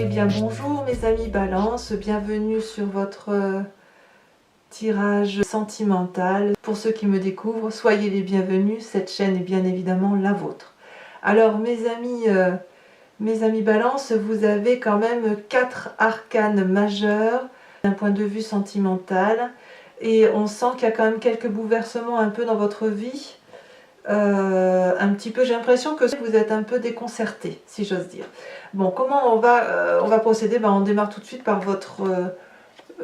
Eh bien bonjour mes amis Balance, bienvenue sur votre tirage sentimental. Pour ceux qui me découvrent, soyez les bienvenus, cette chaîne est bien évidemment la vôtre. Alors mes amis Balance, vous avez quand même 4 arcanes majeurs d'un point de vue sentimental et on sent qu'il y a quand même quelques bouleversements un peu dans votre vie. Un petit peu, j'ai l'impression que vous êtes un peu déconcerté, si j'ose dire. Bon, comment on va procéder? On démarre tout de suite par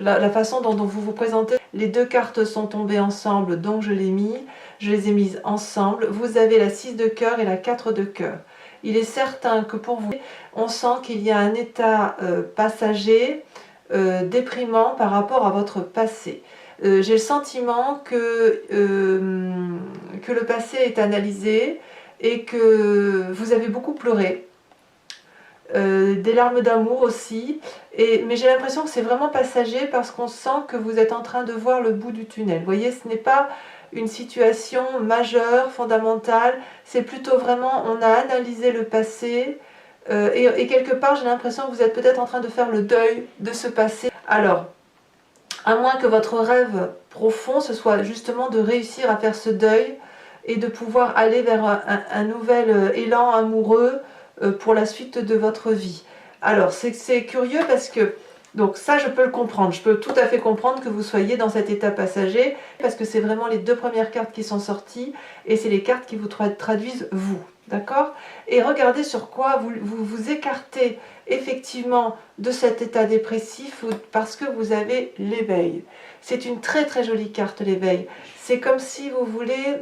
la façon dont vous vous présentez. Les deux cartes sont tombées ensemble, donc je les ai mises ensemble. Vous avez la 6 de cœur et la 4 de cœur. Il est certain que pour vous, on sent qu'il y a un état passager, déprimant par rapport à votre passé. J'ai le sentiment que le passé est analysé et que vous avez beaucoup pleuré, des larmes d'amour aussi, mais j'ai l'impression que c'est vraiment passager parce qu'on sent que vous êtes en train de voir le bout du tunnel. Vous voyez, ce n'est pas une situation majeure, fondamentale, c'est plutôt vraiment, on a analysé le passé et quelque part j'ai l'impression que vous êtes peut-être en train de faire le deuil de ce passé. Alors, à moins que votre rêve profond, ce soit justement de réussir à faire ce deuil et de pouvoir aller vers un nouvel élan amoureux pour la suite de votre vie. Alors, c'est curieux parce que, donc ça je peux le comprendre, je peux tout à fait comprendre que vous soyez dans cet état passager, parce que c'est vraiment les deux premières cartes qui sont sorties, et c'est les cartes qui vous traduisent vous. D'accord? Et regardez sur quoi vous écartez effectivement de cet état dépressif parce que vous avez l'éveil. C'est une très très jolie carte, l'éveil. C'est comme si vous voulez,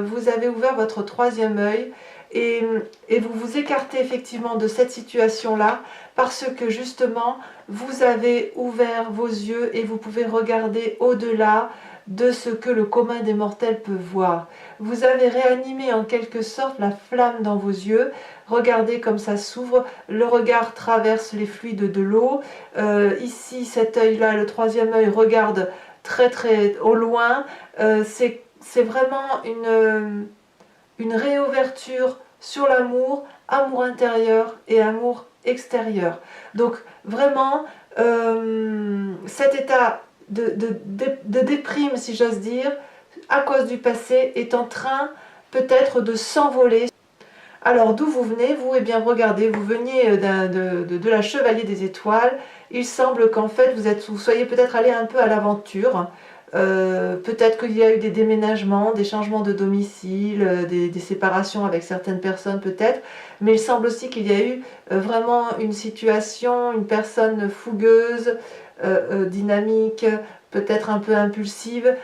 vous avez ouvert votre troisième œil et vous vous écartez effectivement de cette situation-là parce que justement vous avez ouvert vos yeux et vous pouvez regarder au-delà de ce que le commun des mortels peut voir. Vous avez réanimé en quelque sorte la flamme dans vos yeux. Regardez comme ça s'ouvre, le regard traverse les fluides de l'eau. Ici, cet œil-là, le troisième œil, regarde très très au loin. C'est vraiment une réouverture sur l'amour, amour intérieur et amour extérieur. Donc vraiment, cet état de déprime, si j'ose dire, à cause du passé, est en train peut-être de s'envoler. Alors d'où vous venez, vous? Eh bien regardez, vous veniez de la Chevalier des Étoiles. Il semble qu'en fait vous soyez peut-être allé un peu à l'aventure. Peut-être qu'il y a eu des déménagements, des changements de domicile, des séparations avec certaines personnes peut-être, mais il semble aussi qu'il y a eu vraiment une situation, une personne fougueuse, dynamique, peut-être un peu impulsive,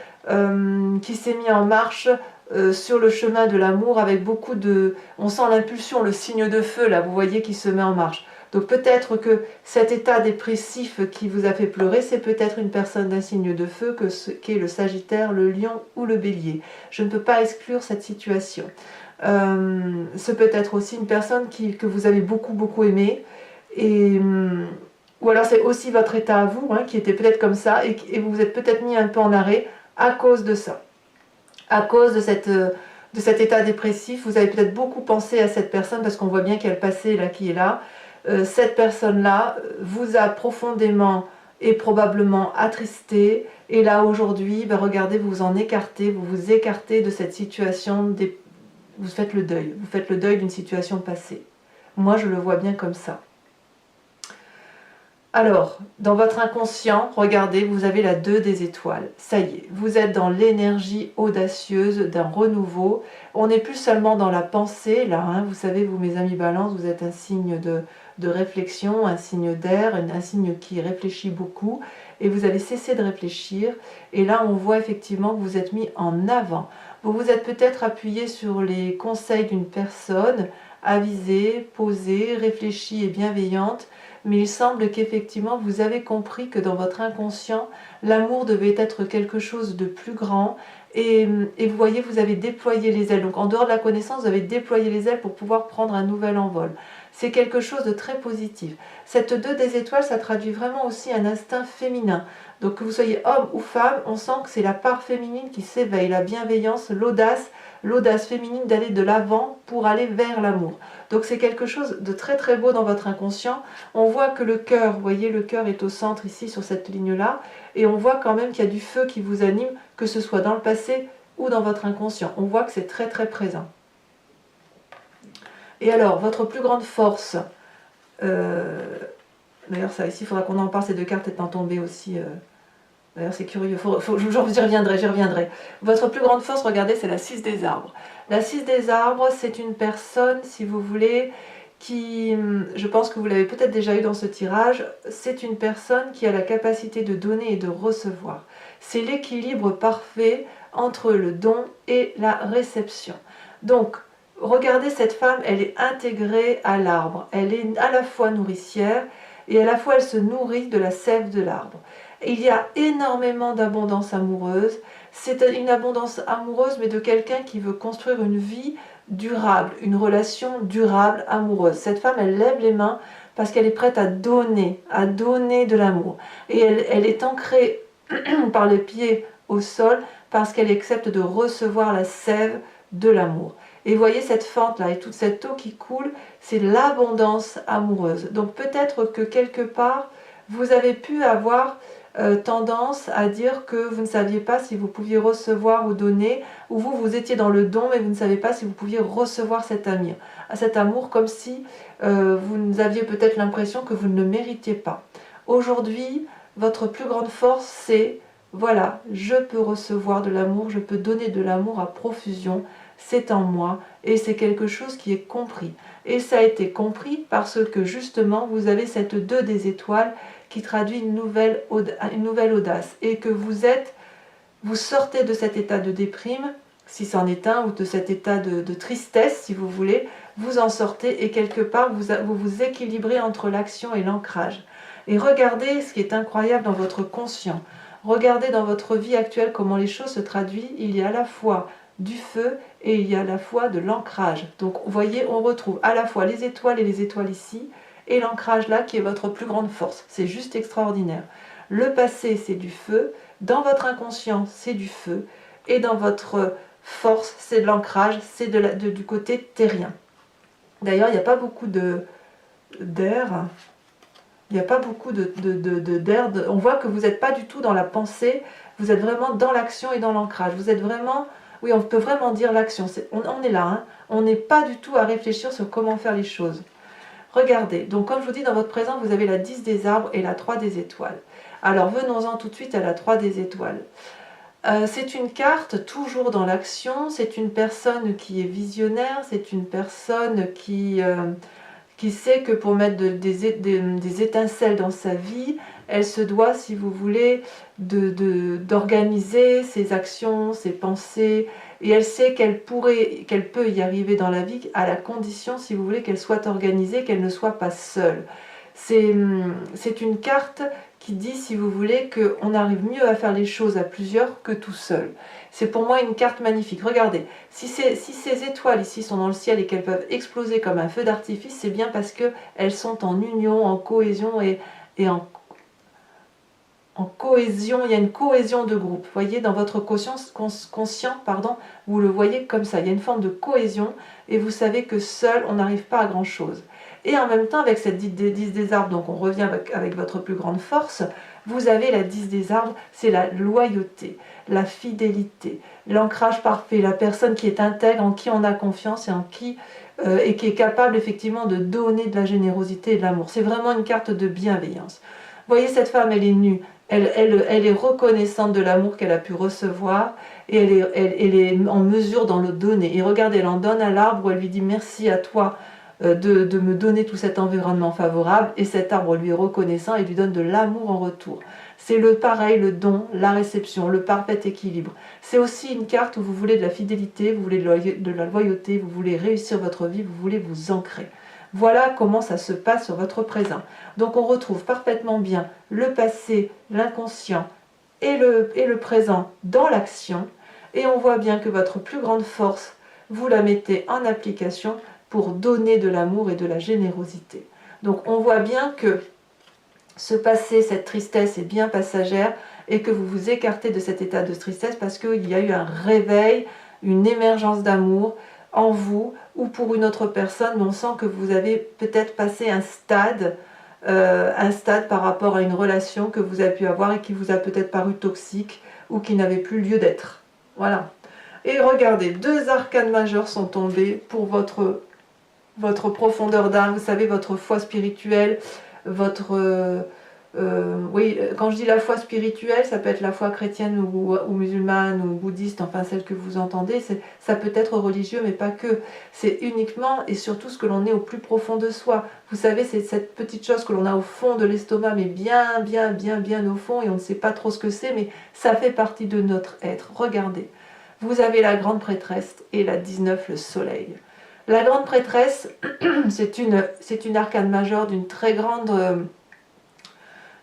qui s'est mis en marche sur le chemin de l'amour avec beaucoup de... On sent l'impulsion, le signe de feu là, vous voyez, qui se met en marche. Donc peut-être que cet état dépressif qui vous a fait pleurer, c'est peut-être une personne d'un signe de feu qu'est le Sagittaire, le Lion ou le Bélier. Je ne peux pas exclure cette situation. C'est peut-être aussi une personne que vous avez beaucoup aimé, ou alors c'est aussi votre état à vous, qui était peut-être comme ça, et vous vous êtes peut-être mis un peu en arrêt à cause de ça. À cause de cet état dépressif, vous avez peut-être beaucoup pensé à cette personne, parce qu'on voit bien qu'il y a le passé là qui est là. Cette personne-là vous a profondément et probablement attristé, et là aujourd'hui, regardez, vous vous en écartez, vous vous écartez de cette situation, vous faites le deuil d'une situation passée. Moi je le vois bien comme ça. Alors, dans votre inconscient, regardez, vous avez la 2 des étoiles. Ça y est, vous êtes dans l'énergie audacieuse d'un renouveau. On n'est plus seulement dans la pensée, là, vous savez, vous mes amis Balance, vous êtes un signe de réflexion, un signe d'air, un signe qui réfléchit beaucoup, et vous avez cessé de réfléchir, et là on voit effectivement que vous êtes mis en avant. Vous vous êtes peut-être appuyé sur les conseils d'une personne avisée, posée, réfléchie et bienveillante, mais il semble qu'effectivement vous avez compris que dans votre inconscient, l'amour devait être quelque chose de plus grand, et vous voyez, vous avez déployé les ailes. Donc en dehors de la connaissance, vous avez déployé les ailes pour pouvoir prendre un nouvel envol. C'est quelque chose de très positif. Cette 2 des étoiles, ça traduit vraiment aussi un instinct féminin. Donc que vous soyez homme ou femme, on sent que c'est la part féminine qui s'éveille, la bienveillance, l'audace féminine d'aller de l'avant pour aller vers l'amour. Donc c'est quelque chose de très très beau dans votre inconscient. On voit que le cœur, vous voyez, le cœur est au centre ici sur cette ligne-là, et on voit quand même qu'il y a du feu qui vous anime, que ce soit dans le passé ou dans votre inconscient. On voit que c'est très très présent. Et alors, votre plus grande force, d'ailleurs ça ici, il faudra qu'on en parle, ces deux cartes étant tombées aussi... D'ailleurs, c'est curieux, j'y reviendrai. Votre plus grande force, regardez, c'est la 6 des arbres. La 6 des arbres, c'est une personne, si vous voulez, qui, je pense que vous l'avez peut-être déjà eu dans ce tirage, c'est une personne qui a la capacité de donner et de recevoir. C'est l'équilibre parfait entre le don et la réception. Donc, regardez cette femme, elle est intégrée à l'arbre. Elle est à la fois nourricière et à la fois elle se nourrit de la sève de l'arbre. Il y a énormément d'abondance amoureuse. C'est une abondance amoureuse, mais de quelqu'un qui veut construire une vie durable, une relation durable, amoureuse. Cette femme, elle lève les mains parce qu'elle est prête à donner de l'amour. Et elle est ancrée par les pieds au sol parce qu'elle accepte de recevoir la sève de l'amour. Et voyez cette fente-là et toute cette eau qui coule, c'est l'abondance amoureuse. Donc peut-être que quelque part, vous avez pu avoir tendance à dire que vous ne saviez pas si vous pouviez recevoir ou donner, ou vous étiez dans le don, mais vous ne savez pas si vous pouviez recevoir cet amour comme si vous aviez peut-être l'impression que vous ne le méritiez pas. Aujourd'hui, votre plus grande force, c'est, voilà, je peux recevoir de l'amour, je peux donner de l'amour à profusion, c'est en moi, et c'est quelque chose qui est compris. Et ça a été compris parce que justement, vous avez cette 2 des étoiles qui traduit une nouvelle audace, et que vous sortez de cet état de déprime, si c'en est un, ou de cet état de tristesse, si vous voulez, vous en sortez, et quelque part, vous équilibrez entre l'action et l'ancrage. Et regardez ce qui est incroyable dans votre conscient. Regardez dans votre vie actuelle comment les choses se traduisent. Il y a à la fois du feu et il y a à la fois de l'ancrage. Donc, vous voyez, on retrouve à la fois les étoiles et les étoiles ici, et l'ancrage là qui est votre plus grande force. C'est juste extraordinaire. Le passé, c'est du feu. Dans votre inconscient, c'est du feu. Et dans votre force, c'est de l'ancrage, c'est du côté terrien. D'ailleurs, il n'y a pas beaucoup d'air. Il n'y a pas beaucoup d'air. On voit que vous n'êtes pas du tout dans la pensée. Vous êtes vraiment dans l'action et dans l'ancrage. Vous êtes vraiment... Oui, on peut vraiment dire l'action. On est là. Hein. On n'est pas du tout à réfléchir sur comment faire les choses. Regardez, donc comme je vous dis, dans votre présent, vous avez la 10 des arbres et la 3 des étoiles. Alors venons-en tout de suite à la 3 des étoiles. C'est une carte toujours dans l'action, c'est une personne qui est visionnaire, c'est une personne qui sait que pour mettre des étincelles dans sa vie, elle se doit, si vous voulez, d'organiser ses actions, ses pensées, et elle sait qu'elle peut y arriver dans la vie à la condition, si vous voulez, qu'elle soit organisée, qu'elle ne soit pas seule. C'est une carte qui dit, si vous voulez, qu'on arrive mieux à faire les choses à plusieurs que tout seul. C'est pour moi une carte magnifique. Regardez, si ces étoiles ici sont dans le ciel et qu'elles peuvent exploser comme un feu d'artifice, c'est bien parce qu'elles sont en union, en cohésion et en cohésion, il y a une cohésion de groupe. Vous voyez, dans votre conscient, vous le voyez comme ça. Il y a une forme de cohésion et vous savez que seul, on n'arrive pas à grand-chose. Et en même temps, avec cette 10 des arbres, donc on revient avec votre plus grande force, vous avez la 10 des arbres, c'est la loyauté, la fidélité, l'ancrage parfait, la personne qui est intègre, en qui on a confiance et qui est capable effectivement de donner de la générosité et de l'amour. C'est vraiment une carte de bienveillance. Vous voyez, cette femme, elle est nue, elle est reconnaissante de l'amour qu'elle a pu recevoir et elle est en mesure d'en le donner. Et regardez, elle en donne à l'arbre, elle lui dit merci à toi de me donner tout cet environnement favorable, et cet arbre lui est reconnaissant et lui donne de l'amour en retour. C'est le pareil, le don, la réception, le parfait équilibre. C'est aussi une carte où vous voulez de la fidélité, vous voulez de la loyauté, vous voulez réussir votre vie, vous voulez vous ancrer. Voilà comment ça se passe sur votre présent. Donc on retrouve parfaitement bien le passé, l'inconscient et le présent dans l'action, et on voit bien que votre plus grande force, vous la mettez en application pour donner de l'amour et de la générosité. Donc on voit bien que ce passé, cette tristesse est bien passagère, et que vous vous écartez de cet état de tristesse parce qu'il y a eu un réveil, une émergence d'amour, en vous ou pour une autre personne, mais on sent que vous avez peut-être passé un stade par rapport à une relation que vous avez pu avoir et qui vous a peut-être paru toxique ou qui n'avait plus lieu d'être. Voilà. Et regardez, 2 arcanes majeures sont tombés pour votre profondeur d'âme, vous savez, votre foi spirituelle, votre... oui, quand je dis la foi spirituelle, ça peut être la foi chrétienne ou musulmane ou bouddhiste, enfin celle que vous entendez, ça peut être religieux, mais pas que. C'est uniquement et surtout ce que l'on est au plus profond de soi. Vous savez, c'est cette petite chose que l'on a au fond de l'estomac, mais bien, bien, bien, bien au fond, et on ne sait pas trop ce que c'est, mais ça fait partie de notre être. Regardez, vous avez la grande prêtresse et la 19, le soleil. La grande prêtresse, c'est une arcane majeure d'une très grande...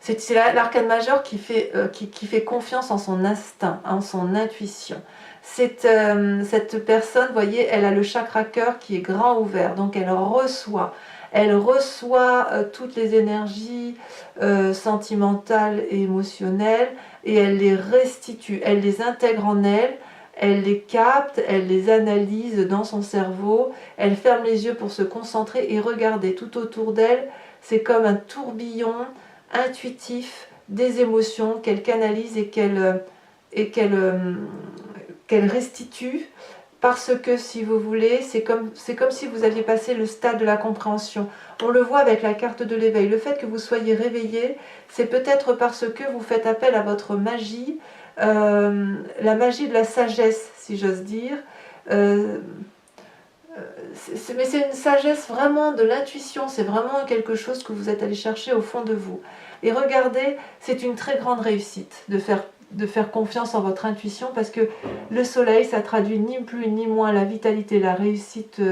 c'est l'arcane majeure qui fait confiance en son instinct, en son intuition. Cette personne, vous voyez, elle a le chakra cœur qui est grand ouvert, donc elle reçoit toutes les énergies sentimentales et émotionnelles et elle les restitue, elle les intègre en elle. Elle les capte, elle les analyse dans son cerveau, elle ferme les yeux pour se concentrer et regarder tout autour d'elle. C'est comme un tourbillon intuitif des émotions qu'elle canalise et qu'elle restitue. Parce que, si vous voulez, c'est comme si vous aviez passé le stade de la compréhension. On le voit avec la carte de l'éveil. Le fait que vous soyez réveillé, c'est peut-être parce que vous faites appel à votre magie, la magie de la sagesse, si j'ose dire. Mais c'est une sagesse vraiment de l'intuition, c'est vraiment quelque chose que vous êtes allé chercher au fond de vous. Et regardez, c'est une très grande réussite de faire confiance en votre intuition, parce que le soleil, ça traduit ni plus ni moins la vitalité, la réussite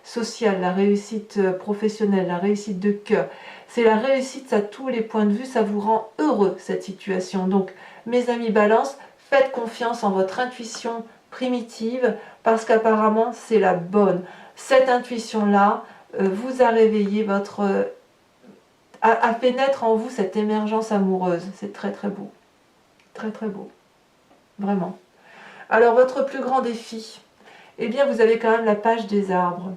sociale, la réussite professionnelle, la réussite de cœur. C'est la réussite à tous les points de vue, ça vous rend heureux cette situation. Donc mes amis Balance, faites confiance en votre intuition primitive, parce qu'apparemment c'est la bonne. Cette intuition-là vous a réveillé a fait naître en vous cette émergence amoureuse. C'est très très beau. Très très beau. Vraiment. Alors votre plus grand défi, eh bien vous avez quand même la page des arbres.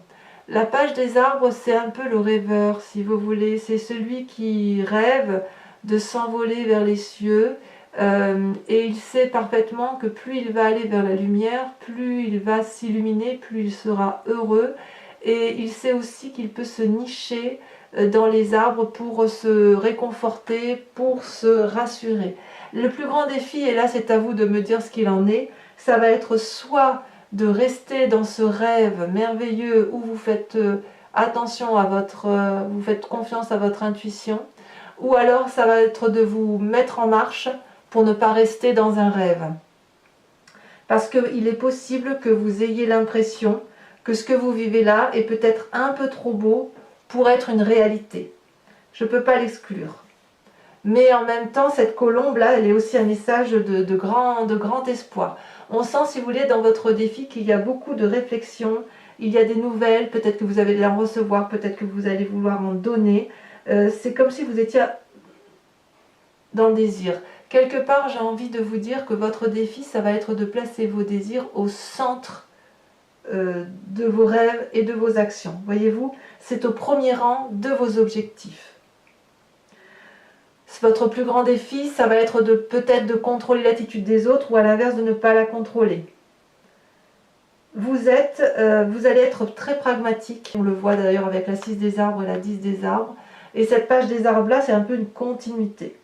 La page des arbres, c'est un peu le rêveur, si vous voulez. C'est celui qui rêve de s'envoler vers les cieux. Et il sait parfaitement que plus il va aller vers la lumière, plus il va s'illuminer, plus il sera heureux. Et il sait aussi qu'il peut se nicher dans les arbres pour se réconforter, pour se rassurer. Le plus grand défi, et là c'est à vous de me dire ce qu'il en est, ça va être soit de rester dans ce rêve merveilleux où vous faites attention à vous faites confiance à votre intuition, ou alors ça va être de vous mettre en marche pour ne pas rester dans un rêve. Parce qu'il est possible que vous ayez l'impression que ce que vous vivez là est peut-être un peu trop beau pour être une réalité. Je ne peux pas l'exclure. Mais en même temps, cette colombe-là, elle est aussi un message de grand espoir. On sent, si vous voulez, dans votre défi qu'il y a beaucoup de réflexions, il y a des nouvelles, peut-être que vous allez en recevoir, peut-être que vous allez vouloir en donner. C'est comme si vous étiez dans le désir. Quelque part, j'ai envie de vous dire que votre défi, ça va être de placer vos désirs au centre de vos rêves et de vos actions. Voyez-vous, c'est au premier rang de vos objectifs. Votre plus grand défi, ça va être peut-être de contrôler l'attitude des autres ou à l'inverse de ne pas la contrôler. Vous allez être très pragmatique. On le voit d'ailleurs avec la 6 des arbres et la 10 des arbres. Et cette page des arbres-là, c'est un peu une continuité.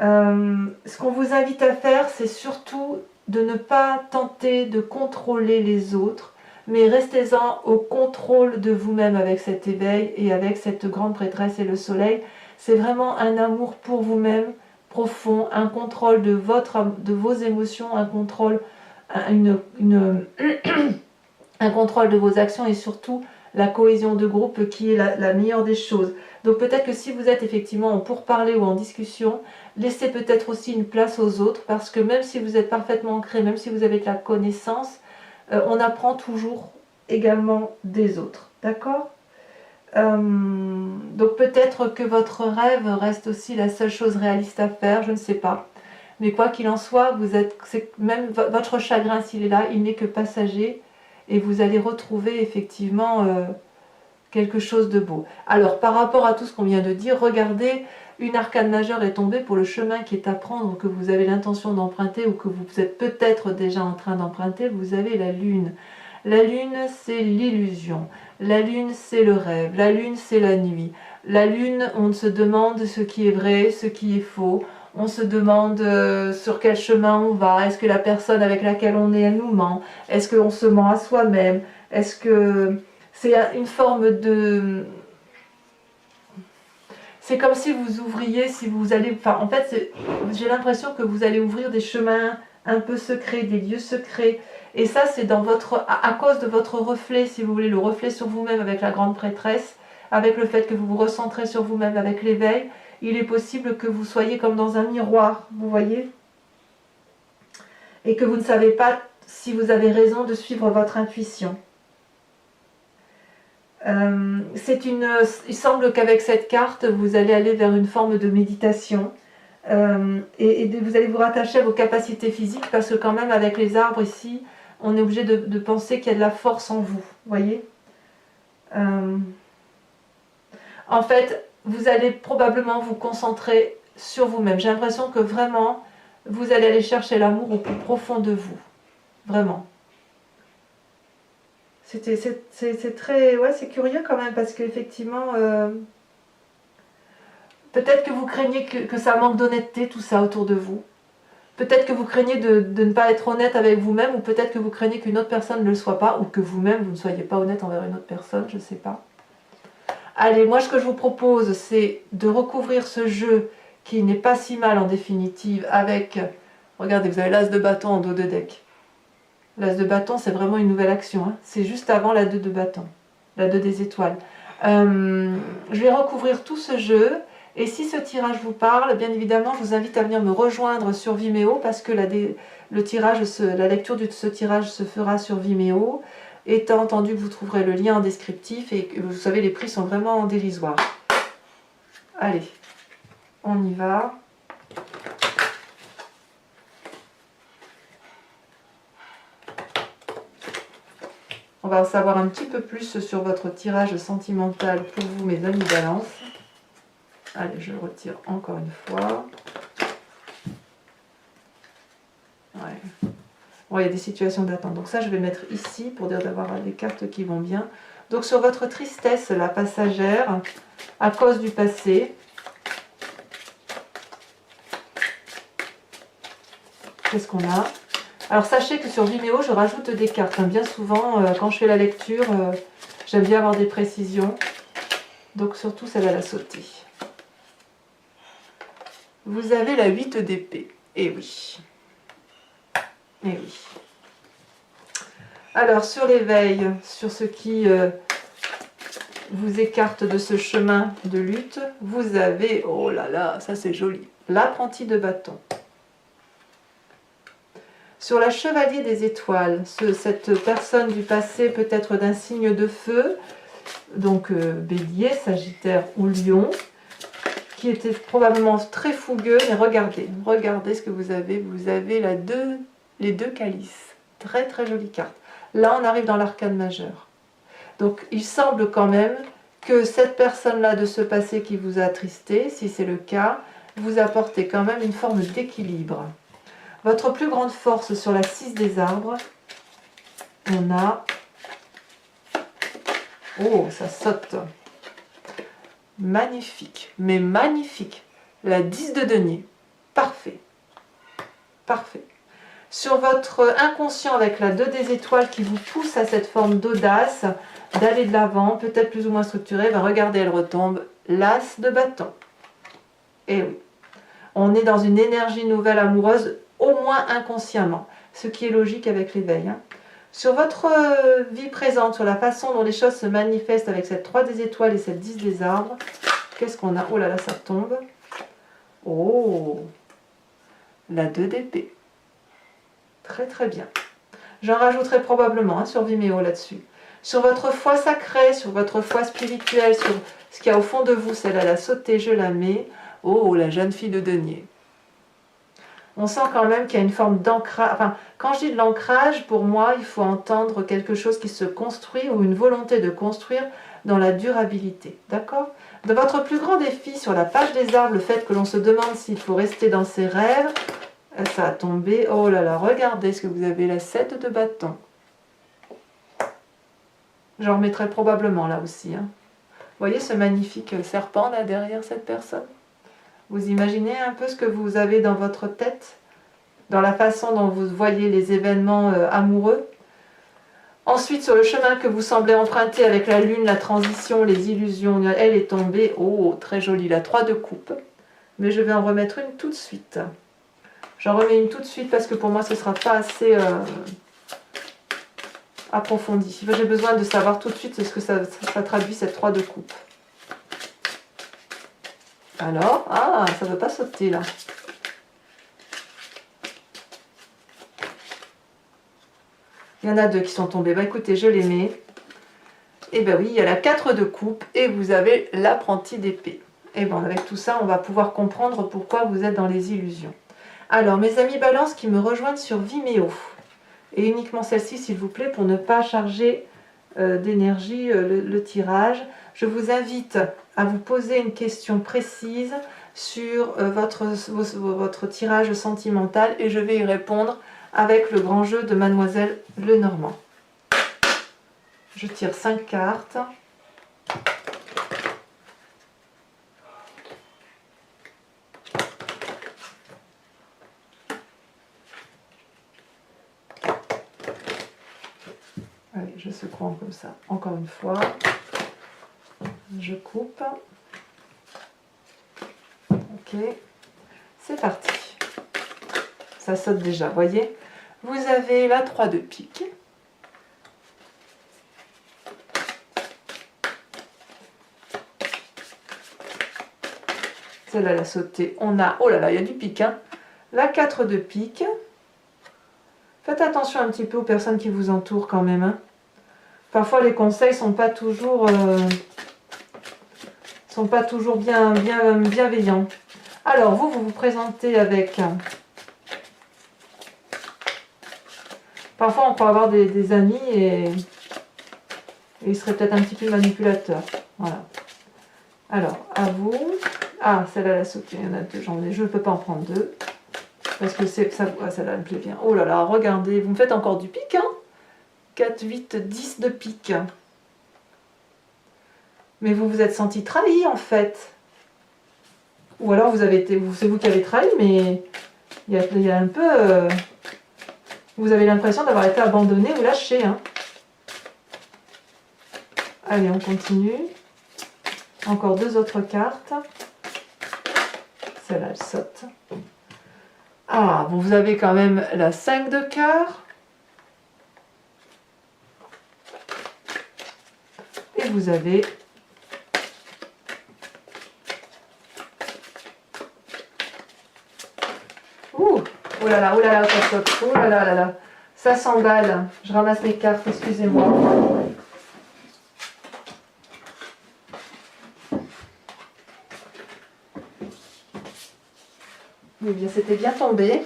Ce qu'on vous invite à faire, c'est surtout de ne pas tenter de contrôler les autres, mais restez-en au contrôle de vous-même avec cet éveil et avec cette grande prêtresse et le soleil. C'est vraiment un amour pour vous-même profond, un contrôle de vos émotions, un contrôle, un contrôle de vos actions et surtout la cohésion de groupe qui est la meilleure des choses. Donc peut-être que si vous êtes effectivement en pourparlers ou en discussion, laissez peut-être aussi une place aux autres, parce que même si vous êtes parfaitement ancré, même si vous avez de la connaissance, on apprend toujours également des autres. D'accord ? Donc peut-être que votre rêve reste aussi la seule chose réaliste à faire, je ne sais pas. Mais quoi qu'il en soit, même votre chagrin, s'il est là, il n'est que passager. et vous allez retrouver effectivement quelque chose de beau. Alors, par rapport à tout ce qu'on vient de dire, regardez, une arcane majeure est tombée pour le chemin qui est à prendre, que vous avez l'intention d'emprunter ou que vous êtes peut-être déjà en train d'emprunter. Vous avez la lune. La lune, c'est l'illusion. La lune, c'est le rêve. La lune, c'est la nuit. La lune, on se demande ce qui est vrai, ce qui est faux. On se demande sur quel chemin on va. Est-ce que la personne avec laquelle on est, elle nous ment? Est-ce qu'on se ment à soi-même? Est-ce que c'est une forme de... C'est comme si vous ouvriez, si vous allez... Enfin, en fait, j'ai l'impression que vous allez ouvrir des chemins un peu secrets, des lieux secrets. Et ça, c'est dans votre, à cause de votre reflet, si vous voulez, le reflet sur vous-même avec la grande prêtresse, avec le fait que vous vous recentrez sur vous-même avec l'éveil, il est possible que vous soyez comme dans un miroir, vous voyez? Et que vous ne savez pas si vous avez raison de suivre votre intuition. Il semble qu'avec cette carte, vous allez aller vers une forme de méditation et vous allez vous rattacher à vos capacités physiques parce que quand même avec les arbres ici, on est obligé de penser qu'il y a de la force en vous, voyez. En fait, vous allez probablement vous concentrer sur vous-même. J'ai l'impression que vraiment, vous allez aller chercher l'amour au plus profond de vous, vraiment. C'est très... Ouais, c'est curieux quand même, parce qu'effectivement, peut-être que vous craignez que ça manque d'honnêteté, tout ça autour de vous. Peut-être que vous craignez de ne pas être honnête avec vous-même, ou peut-être que vous craignez qu'une autre personne ne le soit pas, ou que vous-même, vous ne soyez pas honnête envers une autre personne, je ne sais pas. Allez, moi, ce que je vous propose, c'est de recouvrir ce jeu, qui n'est pas si mal en définitive, avec... Regardez, vous avez l'as de bâton en dos de deck. L'as de bâton, c'est vraiment une nouvelle action. Hein. C'est juste avant la 2 de bâton. La 2 des étoiles. Je vais recouvrir tout ce jeu. Et si ce tirage vous parle, bien évidemment, je vous invite à venir me rejoindre sur Vimeo parce que la lecture de ce tirage se fera sur Vimeo. Étant entendu que vous trouverez le lien en descriptif et que vous savez, les prix sont vraiment dérisoires. Allez, on y va. On va en savoir un petit peu plus sur votre tirage sentimental pour vous, mes amis Balance. Allez, je le retire encore une fois. Ouais. Bon, il y a des situations d'attente. Donc ça, je vais mettre ici pour dire d'avoir des cartes qui vont bien. Donc sur votre tristesse, la passagère, à cause du passé. Qu'est-ce qu'on a ? Alors sachez que sur Vimeo, je rajoute des cartes. Bien souvent, quand je fais la lecture, j'aime bien avoir des précisions. Donc surtout, celle-là, la sauter. Vous avez la 8 d'épée. Eh oui. Eh oui. Alors, sur l'éveil, sur ce qui vous écarte de ce chemin de lutte, vous avez, oh là là, ça c'est joli, l'apprenti de bâton. Sur la chevalier des étoiles, cette personne du passé peut-être d'un signe de feu, donc bélier, sagittaire ou lion, qui était probablement très fougueux, mais regardez ce que vous avez les deux calices, très très jolie carte. Là on arrive dans l'arcane majeur. Donc il semble quand même que cette personne-là de ce passé qui vous a attristé, si c'est le cas, vous apportez quand même une forme d'équilibre. Votre plus grande force sur la 6 des arbres, on a... Oh, ça saute. Magnifique, mais magnifique. La 10 de denier. Parfait. Parfait. Sur votre inconscient avec la 2 des étoiles qui vous pousse à cette forme d'audace, d'aller de l'avant, peut-être plus ou moins structurée, ben regardez, elle retombe. L'as de bâton. Et oui. On est dans une énergie nouvelle amoureuse, au moins inconsciemment, ce qui est logique avec l'éveil. Hein. Sur votre vie présente, sur la façon dont les choses se manifestent avec cette 3 des étoiles et cette 10 des arbres, qu'est-ce qu'on a? Oh là là, ça tombe. Oh, la 2 d'épée. Très très bien. J'en rajouterai probablement hein, sur Vimeo là-dessus. Sur votre foi sacrée, sur votre foi spirituelle, sur ce qu'il y a au fond de vous, celle-là, la sauter, je la mets. Oh, la jeune fille de denier. On sent quand même qu'il y a une forme d'ancrage. Enfin, quand je dis de l'ancrage, pour moi, il faut entendre quelque chose qui se construit ou une volonté de construire dans la durabilité. D'accord? De votre plus grand défi sur la page des arbres, le fait que l'on se demande s'il faut rester dans ses rêves, ça a tombé. Oh là là, regardez ce que vous avez, la 7 de bâton. J'en remettrai probablement là aussi. Hein. Vous voyez ce magnifique serpent là derrière cette personne? Vous imaginez un peu ce que vous avez dans votre tête, dans la façon dont vous voyez les événements amoureux. Ensuite, sur le chemin que vous semblez emprunter avec la lune, la transition, les illusions, elle est tombée. Oh, très jolie, la 3 de coupe. Mais je vais en remettre une tout de suite. J'en remets une tout de suite parce que pour moi, ce ne sera pas assez approfondi. J'ai besoin de savoir tout de suite ce que ça traduit, cette 3 de coupe. Alors, ah, ça ne veut pas sauter là. Il y en a 2 qui sont tombés. Bah écoutez, je les mets. Et ben oui, il y a la 4 de coupe et vous avez l'apprenti d'épée. Et bien avec tout ça, on va pouvoir comprendre pourquoi vous êtes dans les illusions. Alors, mes amis Balance qui me rejoignent sur Vimeo. Et uniquement celle-ci, s'il vous plaît, pour ne pas charger d'énergie le tirage. Je vous invite à vous poser une question précise sur votre tirage sentimental et je vais y répondre avec le grand jeu de Mademoiselle Lenormand. Je tire 5 cartes. Allez, je secoue comme ça. Encore une fois. Je coupe. Ok. C'est parti. Ça saute déjà, voyez. Vous avez la 3 de pique. Celle-là, elle a sauté. On a, oh là là, il y a du pique. Hein. La 4 de pique. Faites attention un petit peu aux personnes qui vous entourent quand même. Hein. Parfois, les conseils ne sont pas toujours, bienveillants. Alors, vous vous présentez avec... Parfois, on peut avoir des amis et ils seraient peut-être un petit peu manipulateurs. Voilà. Alors, à vous. Ah, celle-là, elle a sauté. Il y en a 2. Je ne peux pas en prendre 2. Parce que ça, celle-là, elle me plaît bien. Oh là là, regardez. Vous me faites encore du pique, hein 4, 8, 10 de pique. Mais vous vous êtes senti trahi, en fait. Ou alors, c'est vous qui avez trahi, mais il y a un peu... vous avez l'impression d'avoir été abandonné ou lâché. Hein. Allez, on continue. Encore 2 autres cartes. Celle-là, elle saute. Ah, bon, vous avez quand même la 5 de cœur. Et vous avez... Ouh là là, ça saute. Oh là là là là. Ça s'emballe. Je ramasse mes cartes, excusez-moi. Eh bien, c'était bien tombé.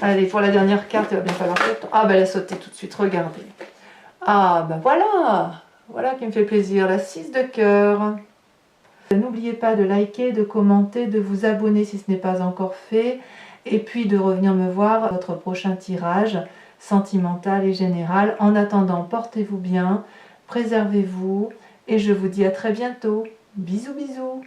Allez, pour la dernière carte, il va bien falloir... Ah, ben elle a sauté tout de suite, regardez. Ah, ben voilà. Voilà qui me fait plaisir, la 6 de cœur. N'oubliez pas de liker, de commenter, de vous abonner si ce n'est pas encore fait. Et puis de revenir me voir à votre prochain tirage sentimental et général. En attendant, portez-vous bien, préservez-vous. Et je vous dis à très bientôt. Bisous, bisous.